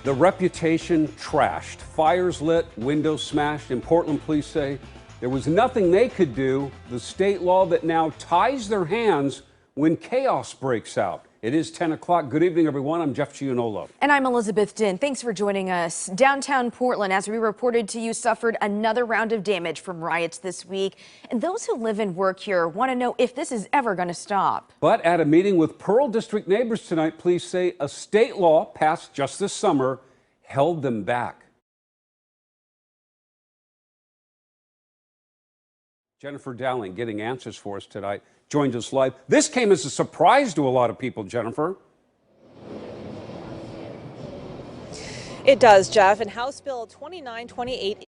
The reputation trashed, fires lit, windows smashed. In Portland, police say there was nothing they could do. The state law that now ties their hands when chaos breaks out. It is 10 o'clock. Good evening, everyone. I'm Jeff Giannolo. And I'm Elizabeth Din. Thanks for joining us. Downtown Portland, as we reported to you, suffered another round of damage from riots this week. And those who live and work here want to know if this is ever going to stop. But at a meeting with Pearl District neighbors tonight, police say a state law passed just this summer held them back. Jennifer Dowling getting answers for us tonight. Joins us live. This came as a surprise to a lot of people, Jennifer. It does, Jeff. And House Bill 2928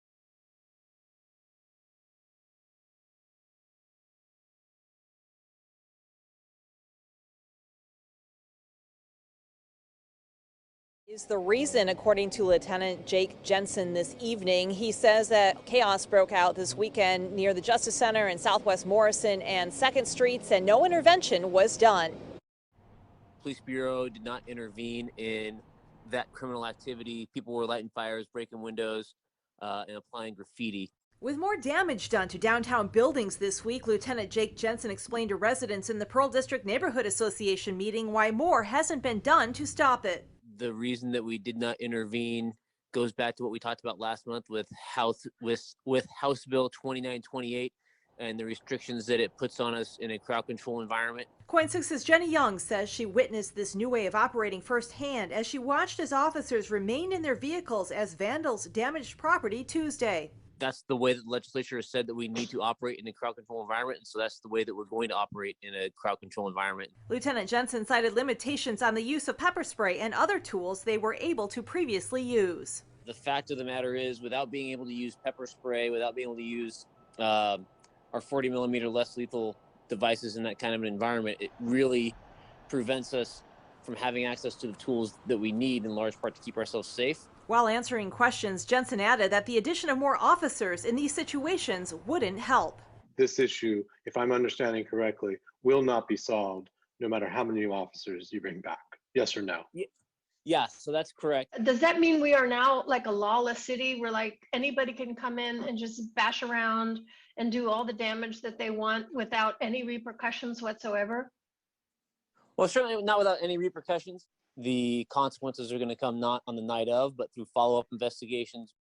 is the reason, according to Lieutenant Jake Jensen this evening. He says that chaos broke out this weekend near the Justice Center in Southwest Morrison and 2nd Streets, and no intervention was done. Police Bureau did not intervene in that criminal activity. People were lighting fires, breaking windows, and applying graffiti. With more damage done to downtown buildings this week, Lieutenant Jake Jensen explained to residents in the Pearl District Neighborhood Association meeting why more hasn't been done to stop it. The reason that we did not intervene goes back to what we talked about last month with House Bill 2928 and the restrictions that it puts on us in a crowd control environment. KOIN 6's Jenny Young says she witnessed this new way of operating firsthand as she watched as officers remained in their vehicles as vandals damaged property Tuesday. That's the way that the legislature has said that we need to operate in a crowd control environment, and so that's the way that we're going to operate in a crowd control environment. Lieutenant Jensen cited limitations on the use of pepper spray and other tools they were able to previously use. The fact of the matter is, without being able to use pepper spray, without being able to use our 40 millimeter less lethal devices in that kind of an environment, it really prevents us from having access to the tools that we need in large part to keep ourselves safe. While answering questions, Jensen added that the addition of more officers in these situations wouldn't help. This issue, if I'm understanding correctly, will not be solved no matter how many officers you bring back. Yes or no? Yeah, so that's correct. Does that mean we are now like a lawless city where like anybody can come in and just bash around and do all the damage that they want without any repercussions whatsoever? Well, certainly not without any repercussions. The consequences are going to come not on the night of, but through follow-up investigations.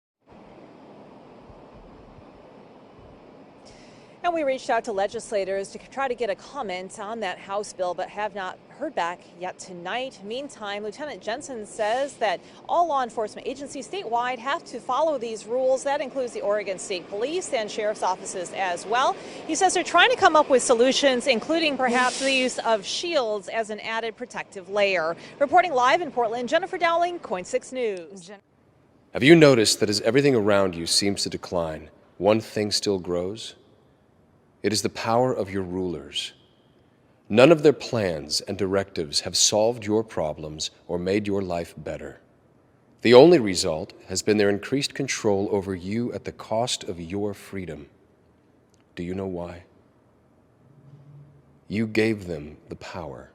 And we reached out to legislators to try to get a comment on that House bill, but have not heard back yet tonight. Meantime, Lieutenant Jensen says that all law enforcement agencies statewide have to follow these rules. That includes the Oregon State Police and sheriff's offices as well. He says they're trying to come up with solutions, including perhaps the use of shields as an added protective layer. Reporting live in Portland, Jennifer Dowling, KOIN 6 News. Have you noticed that as everything around you seems to decline, one thing still grows? It is the power of your rulers. None of their plans and directives have solved your problems or made your life better. The only result has been their increased control over you at the cost of your freedom. Do you know why? You gave them the power.